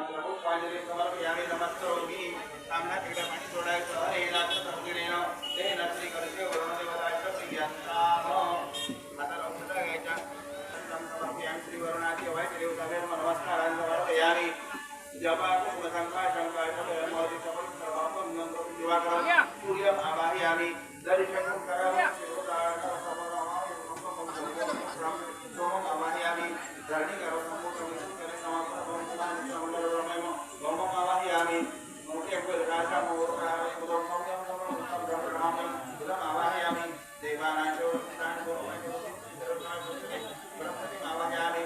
पुष्पांजली समर्पयामि नमस्करोमि सामना तिकडे पाणी सोडायचं हे लागतं समजून ते नसली करते वरुणदेवताच्या प्रियंताम आता लक्षात घ्यायच्या समर्पयामि श्री वरुणाची वाईट देवतावे नमस्कारांचा समर्पयामि जपा कुसुमशंका शंका मोदी समर्थ सर्वापम नंदो दिवाकरम सूर्यम आवाहयामि दर्शनं करामि शिरोधारणं समरामामि सोमम आवाहयामि धरणी करो संपूर्ण विश्वकरे समापन गोमम आवाहयामि मोठे प्रकाशा मोरारे उदम सौम्यम समर्पणं ब्रह्मणामं उदम आवाहयामि देवानांचो स्थान गोमय ब्रह्मति आवाहयामि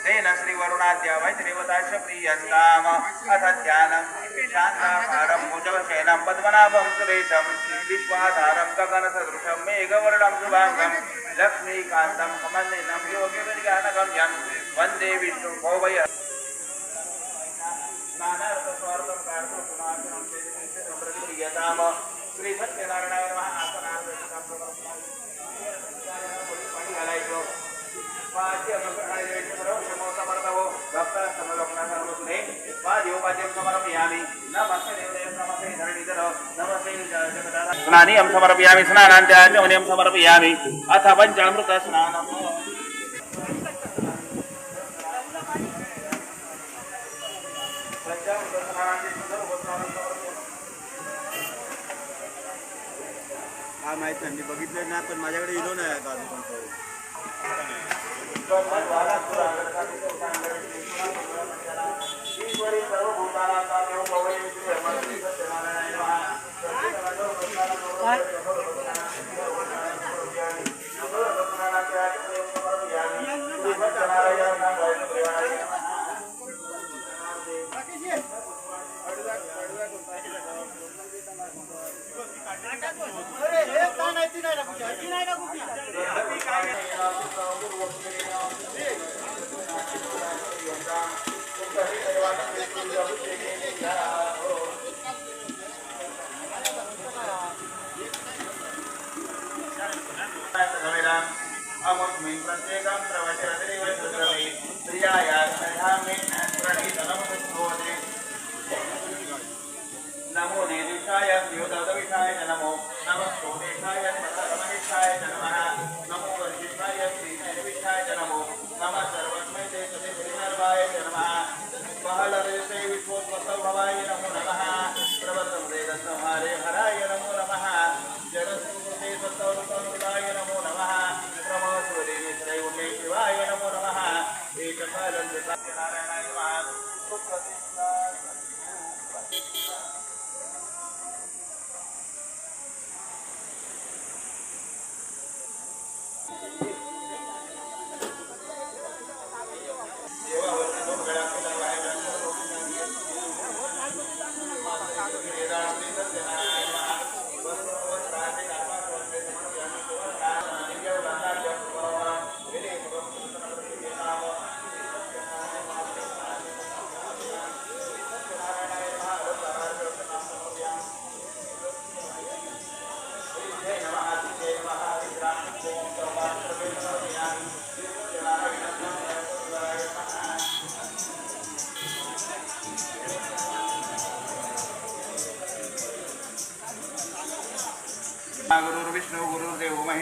तेन श्री वरुणाद्य वैदेवताश प्रियन्ताम अथ ध्यानं शान्ताकारं भुजगशयनं पद्मनाभं सुरेशं विश्वाधारं गगनसदृशं मेघवर्णं शुभांगं लक्ष्मीकान्तं कमलिनं योगिविज्ञानगम्यं वन्दे विष्णुं भोवय नानार्थस्वार्थं कार्तो गुणाकरं प्रियताम श्री सत्यनारायणाय नमः पाणी घालायचं पाची अमृतकाळी समो समर्थवो भक्त समलोकनासर्वसुने वाद्योपाद्यं समर्पयामि नमस्ते देवदेव नमस्ते धरणीधर नमस्ते जगदाधार स्नानियं समर्पयामि स्नानान्त्याचमनियं समर्पयामि अथ पञ्चामृत स्नानम् काय माहित नाही, मी बघितलं नाही, पण माझ्याकडे इलो नाही का अजून प्रत्येकं प्रवचनदेव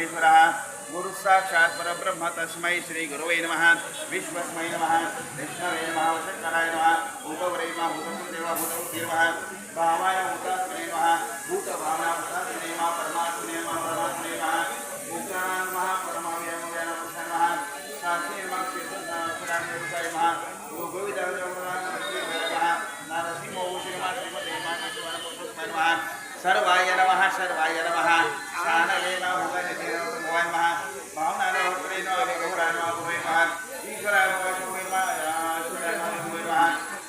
महेश्वरः गुरुसाक्षात् परब्रह्म तस्मै श्री गुरुवे नमः विश्वस्मै नमः विष्णवे नमः वशङ्कराय नमः भूतवरे नमः भूतपुदेव भूतबुद्धे नमः भावाय भूतात्मने नमः भूतभावना भूतात्मने नमः परमात्मने नमः परमात्मने नमः भूतानां नमः परमाव्यामव्यान पुरुषाय नमः साक्षी नमः श्रीसुराय नमः गोविदाय नमः नारसिंहो श्रीमा श्रीमते नमः सर्वाय नमः सर्वाय नमः शानये नमः भगवते नमः भावनाय नमः गौराय नमः भवे नमः ईश्वराय नमः शंभवे नमः शुद्धाय नमः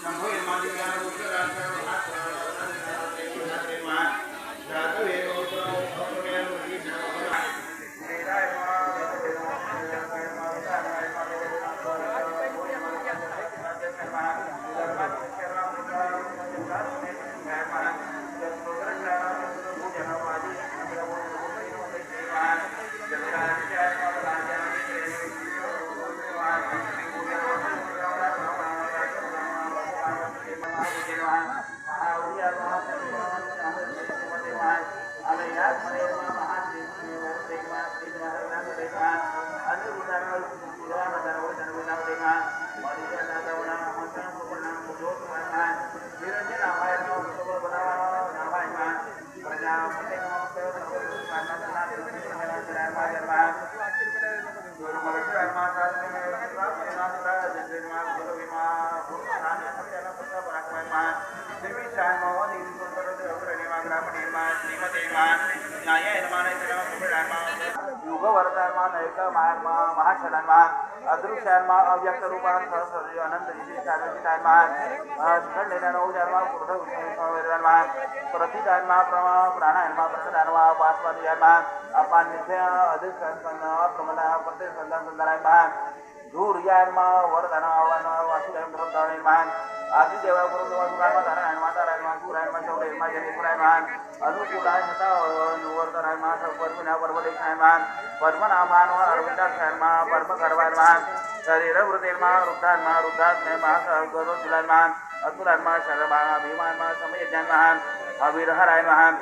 शंभवे नमः शंभवे नमः दिव्याय नमः जातवे अदृश्यान्मा अव्यक्त रूपान सहस्र अनंत विशेषान्मान खंडेन औजान्मा पूर्ण प्रतिदान्मा प्राणान्मा प्रसन्नान्मा पास्वादियान्मा अपान नित्य अधिष्ठान प्रमला प्रतिसंधान संधानान्मान धूर्यान्मा वरदान आवान वासुदेव धर्मदानन्मान आदि देवा गुरुदेवा धारणा तारान्मा गुरान्मा चौरेन्मा जनेश्वरान्मान अनुकूलाय हता निवर्तनान्मा परमना परमदेशान्मान पद्मनाभान अरविंदाक्षान्मा परमगर्वान्मान शरीर वृतेन्मा रुद्धान्मा रुद्धात्मन्मा गरुडुलान्मान अतुलान्मा शरभान भीमान्मा समयज्ञान्मान अविरहरायन्मान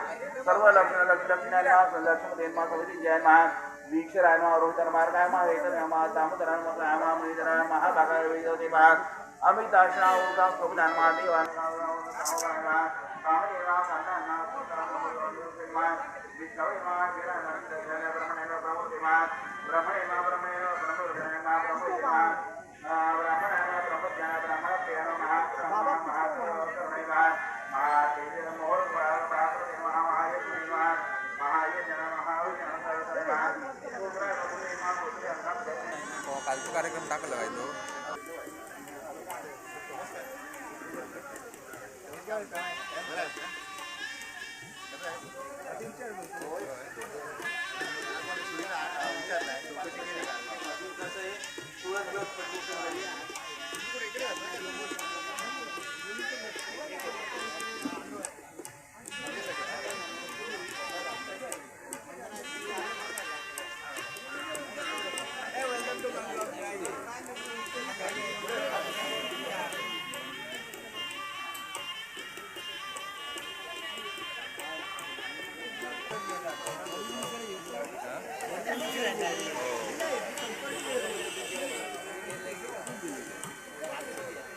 सर्व लक्ष्मीनान्मा लक्ष्मीदेन्मा कविजयान्मा वीक्षरान्मा रोहितन्मार्गान्मा वेतन्मा दामोदरान्मा सामा मणिधरान्मा महाभागाय वेदोदेवा अमिताश्रा उदा कविदान्मा देवान्मा कामदेवा कामदान्मा पुत्रान्मा विष्णुमा वीरान्मा ब्रह्मणेन ब्रह्मदेवा ब्रह्मणेन ब्रह्मणेन ब्रह्मरुद्रेण ब्रह्मदेवा ब्रह्मणेन ब्रह्मज्ञान ब्रह्मप्रियण महाकरुणैवा महातेजन मोहन प्राकृते महामायेवा महायजन महाविजन सर्वदेवा कालचा कार्यक्रम टाकला आहे तो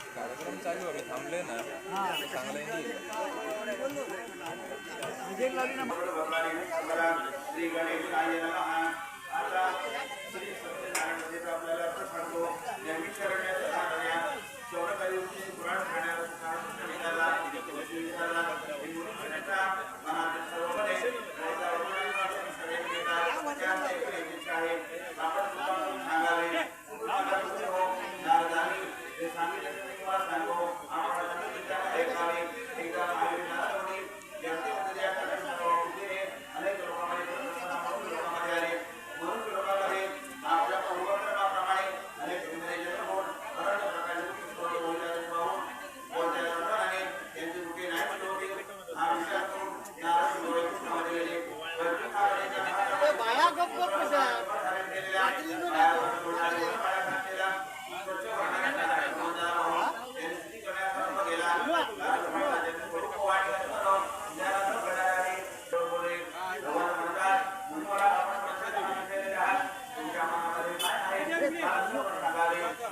कार्यक्रम चालू आहे थांबले ना चांगलं नाही श्री गणेशाय नमः आता श्री सत्यनारायण देव आपल्याला प्रसादो नेहमी शरण्याचा साधण्या शौरकायुक्ती पुराण करण्याचा निघाला विचारला हिंदू भाषेचा महान सर्वमध्ये राजा वडिलांपासून सगळे घेतात त्याचे एक इच्छा आहे आपण तुम्हाला सांगावे तुम्हाला हो नारदानी जे सांगितले ते तुम्हाला सांगो आम्हाला त्यांना ऐकावे एकदा आयुष्यामध्ये जनतेमध्ये अनेक लोकांमध्ये लोकांमध्ये आले म्हणून लोकांमध्ये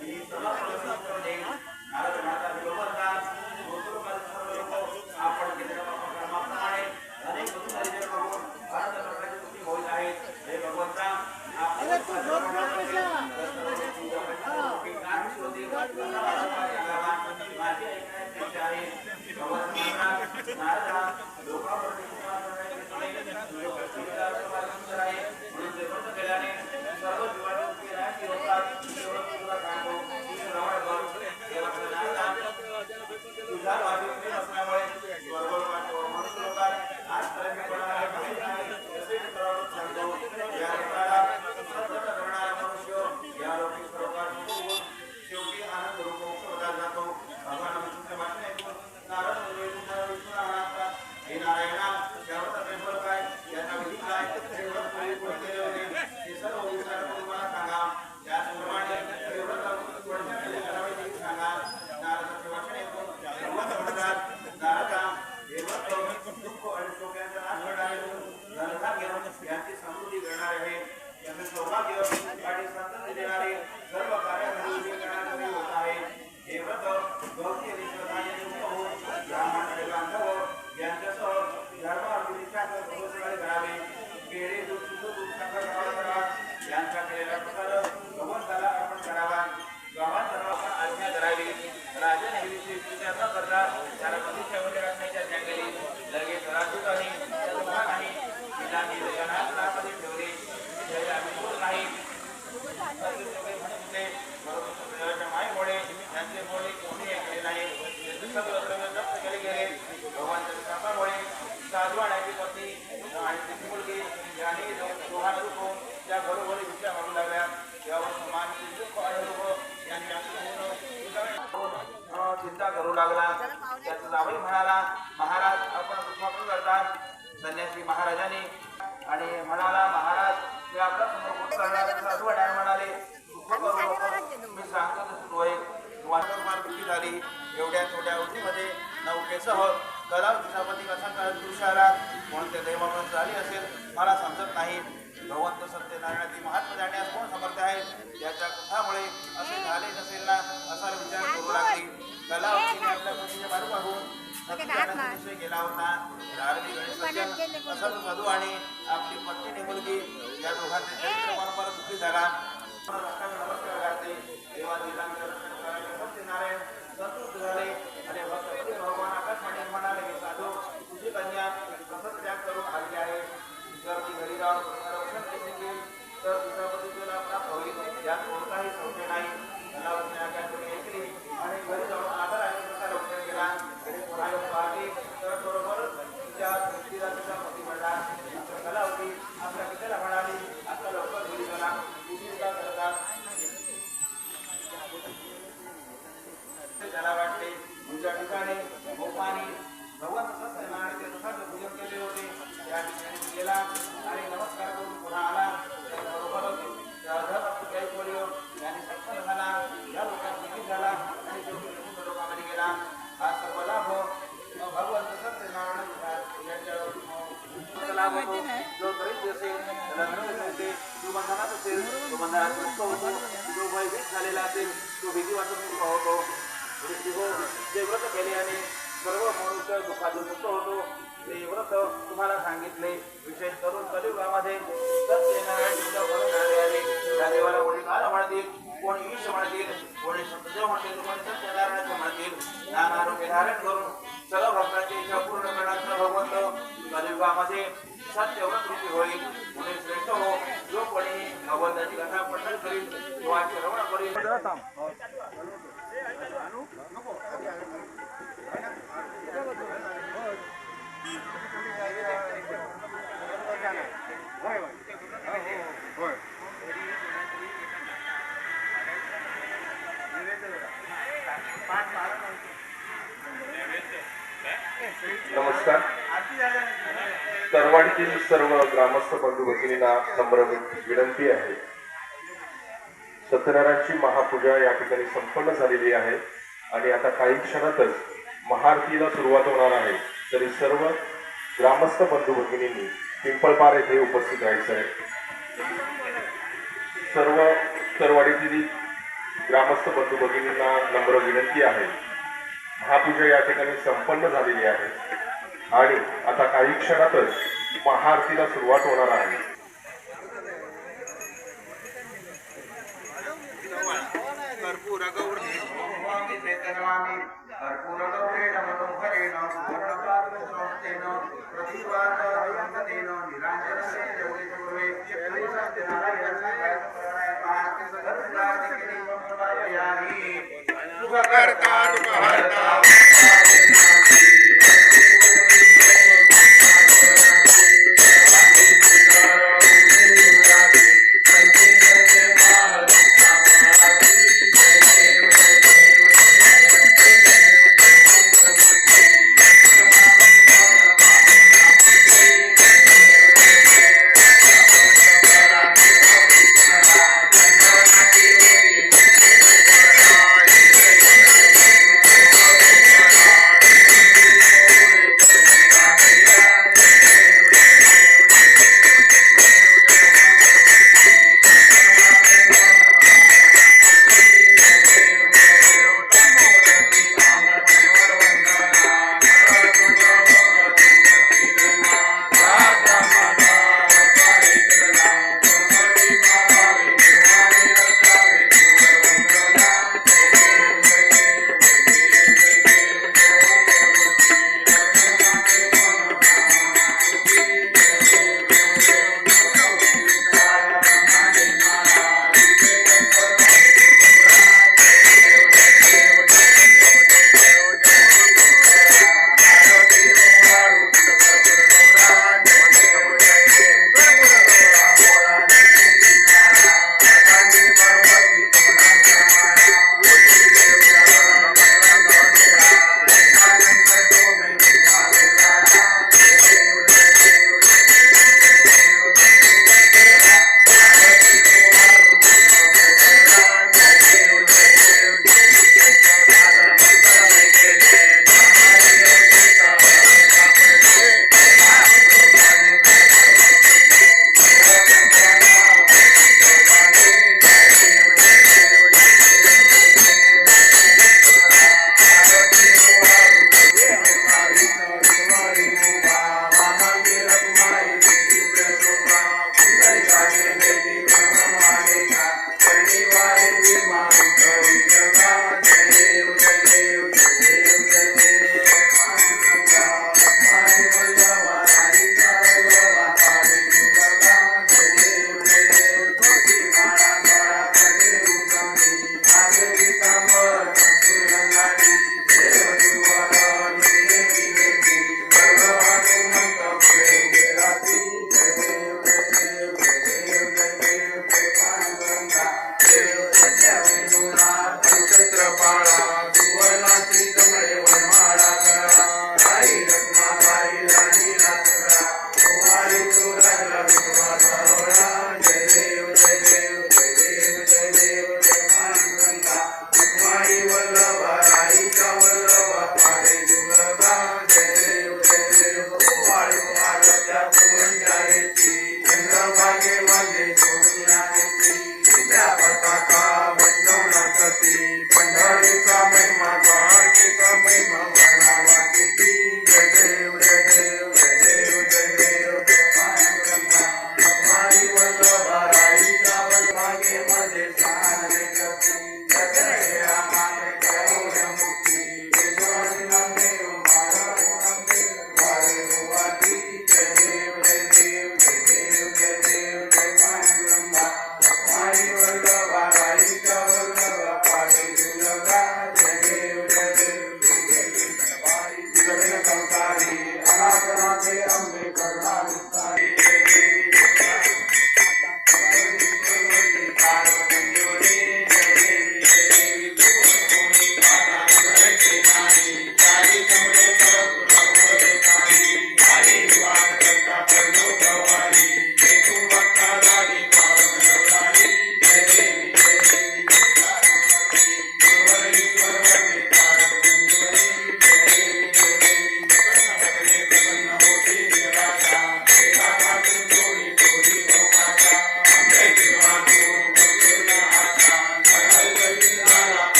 ही सर्व करणे नारद माता विलोपनदार गोकुळकाल सर्व लोक आपण केलेल्या कर्माप्रमाणे अनेक वसुधारी जन्म होऊन भारत प्रकारची सुखी होत आहेत. हे भगवंता यांची समृद्धी करणार आहे. यांचे सौभाग्य आणि संतती देणारे सर्व कार्यामध्ये उभे करणारे होत आहे. हे व्रत भक्ती आणि श्रद्धाने युक्त होऊन ब्राह्मण आणि बांधव यांच्यासह धर्माविधीच्या प्रवचनाने करावे. केळी दूध शुद्ध दूध साखर करावा. यांचा केलेला प्रसाद भगवंताला अर्पण करावा. गावात सर्वांना आज्ञा करावी. राजाने विचार न करता त्याला प्रतिष्ठेमध्ये राखण्याची आज्ञा केली. लगेच राजदूतांनी त्या दोघांनाही ठेवले नाही. मायेमुळे त्यांचे बोलणे कोणी ऐकले नाही. सगळं द्रव्य जप्त केले गेले. भगवानच्या शापामुळे साधू आणि पत्नी आणि तिची मुलगी यांनी दोघांना रुपून त्या घरोघरी भिक्षा मागू लागल्या. तेव्हा चिंता करू लागला. त्याचा जावई म्हणाला, महाराज आपण कृष्णापूर करतात. संन्यासी महाराजांनी आणि म्हणाला, महाराज मी आपला समोर करणारे साधू आणि म्हणाले, मी सांगतो तसं होईल. मार्गी झाली. एवढ्या छोट्या अवधीमध्ये नौकेसह तलाव दिशापती कसा दृश्य आला म्हणून ते दैवापण झाली असेल मला समजत नाही. भगवंत सत्यनारायणाची महात्मा जाण्यास कोण समर्थ आहे. याच्या कथामुळे असे झाले नसेल ना असा विचार करू लागली. तलावतीने आपल्या पतीच्या मारू मागून विषय गेला होता. असा तो साधू आणि आपली पत्नी मुलगी या दोघांचे चरित्र परंपरा दुःखी झाला. नमस्कार घातले. देवा सत्यनारायण संतुष्ट झाले आणि भक्तपती भगवान आकाशवाणी म्हणाले, साधू तुझी कन्या कसं त्याग करून आली आहे. जर ती घरी राहून संरक्षण केले तर दिशापती तुला प्राप्त होईल. यात कोणताही संशय नाही. तलावतीने आकाशवाणी ऐकली आणि घरी जाऊन आदर आणि प्रसार रक्षण केला. पुन्हा पाहते तर बरोबर तिच्या व्यक्तीला तिचा पती म्हणला. कलावती आपल्या पित्याला म्हणाली, आता लवकर घरी गेला तुझी का करतात. त्याला वाटते तुझ्या ठिकाणी गोपानी भगवंत सत्यनारायण ते प्रसाद पूजन केले होते. त्या ठिकाणी गेला आणि नमस्कार करून पुन्हा आला. त्याबरोबरच काही बोललो याने सत्संग झाला. या लोकांत निधी झाला आणि शेवटी लोकांमध्ये गेला. हा सर्व लाभ भगवंत सत्यनारायण यांच्या लाभ होतो. जो गरीब असेल त्याला मिळत नव्हते. जो बंधनात असेल तो बंधनात मुक्त होतो. जो भयभीत झालेला असेल तो भीती वाटून मुक्त होतो. जे व्रत केल्याने सर्व मनुष्य दुःखातून मुक्त होतो. ते व्रत तुम्हाला सांगितले. विशेष करून कलियुगामध्ये सत्यनारायण भरून आले. त्या देवाला कोणी काल म्हणतील, कोणी ईश म्हणतील, कोणी सत्यदेव म्हणतील, कोणी सत्यनारायण म्हणतील. नाना रूपे धारण करून सर्व भक्तांची इच्छा पूर्ण करण्याचा भगवंत कलियुगामध्ये सत्यव्रत रूपी होईल. कोणी श्रेष्ठ हो. जो कोणी भगवंताची कथा पठण करील किंवा श्रवण करील. नमस्कार. तरवाडीतील सर्व ग्रामस्थ बंधू भगिनींना नम्र विनंती आहे. सत्यनारायणची महापूजा या ठिकाणी संपन्न झालेली आहे आणि आता काही क्षणातच महाआरतीला सुरुवात होणार आहे. तरी सर्व ग्रामस्थ बंधू भगिनींनी पिंपळपार येथे उपस्थित राहायचं आहे. सर्व तरवाडीतील ग्रामस्थ बंधू भगिनींना नम्र विनंती आहे. महापूजा या ठिकाणी संपन्न झालेली आहे आणि आता काही क्षणातच महाआरतीला सुरुवात होणार आहे. कर्पूर गौरी वेतनवामी कर्पूर गौरेण मनोहरेण पूर्णपादसंस्थेन प्रतिवादसंगतेन निरांजनस्य जगदीशगुरुवे सुखकर्ता दुःखहर्ता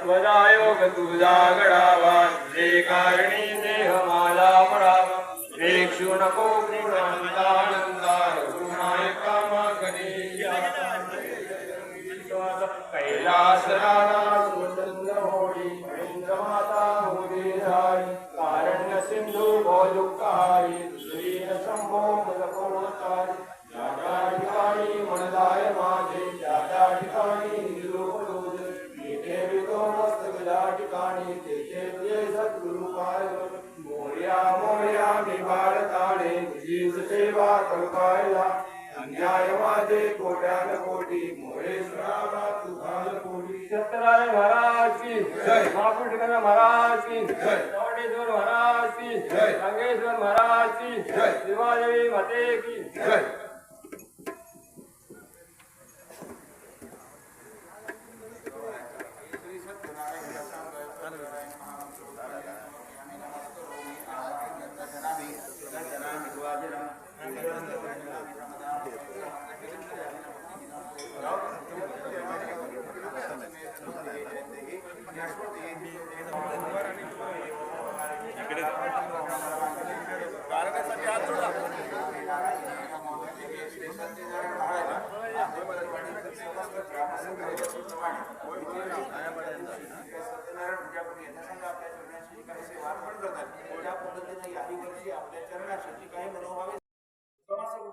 त्वजा योग तुझा घडावा जे कारणी देह मला पडावा रेक्षु नको आनंदा रघुनायका मागणी कैलास राजा सुंदर होडी माता होडी झाली कारण्य सिंधू भोजुकारी श्रीन शंभो मदकोतारी ज्या ठिकाणी मनदाय माझे त्या ठिकाणी निरूप तुझे येथे वितो मस्तक ज्या ठिकाणी तेथे तुझे सद्गुरु पाय मोर्या मोर्या मी बाळताळे तुझीच सेवा कळकायला अन्याय माझे कोट्यान कोटी मोरे सुरावा तुझाल कोटी सत्यनारायण महाराज की जय महापुरुष महाराज की जय चौडेश्वर महाराज की जय रंगेश्वर महाराज की जय शिवादेवी माते की जय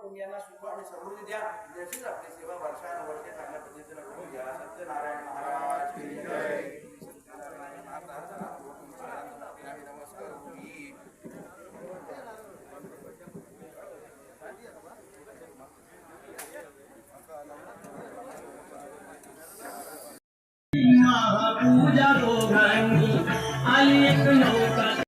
कुटुंबियांना सुख आणि समृद्धी द्या जशीच आपली सेवा वर्षानुवर्षे चांगल्या पद्धतीने करून घ्या सत्यनारायण महाराज की जय सत्यनारायण महाराज नमस्कार महापूजा दोघांनी आई एक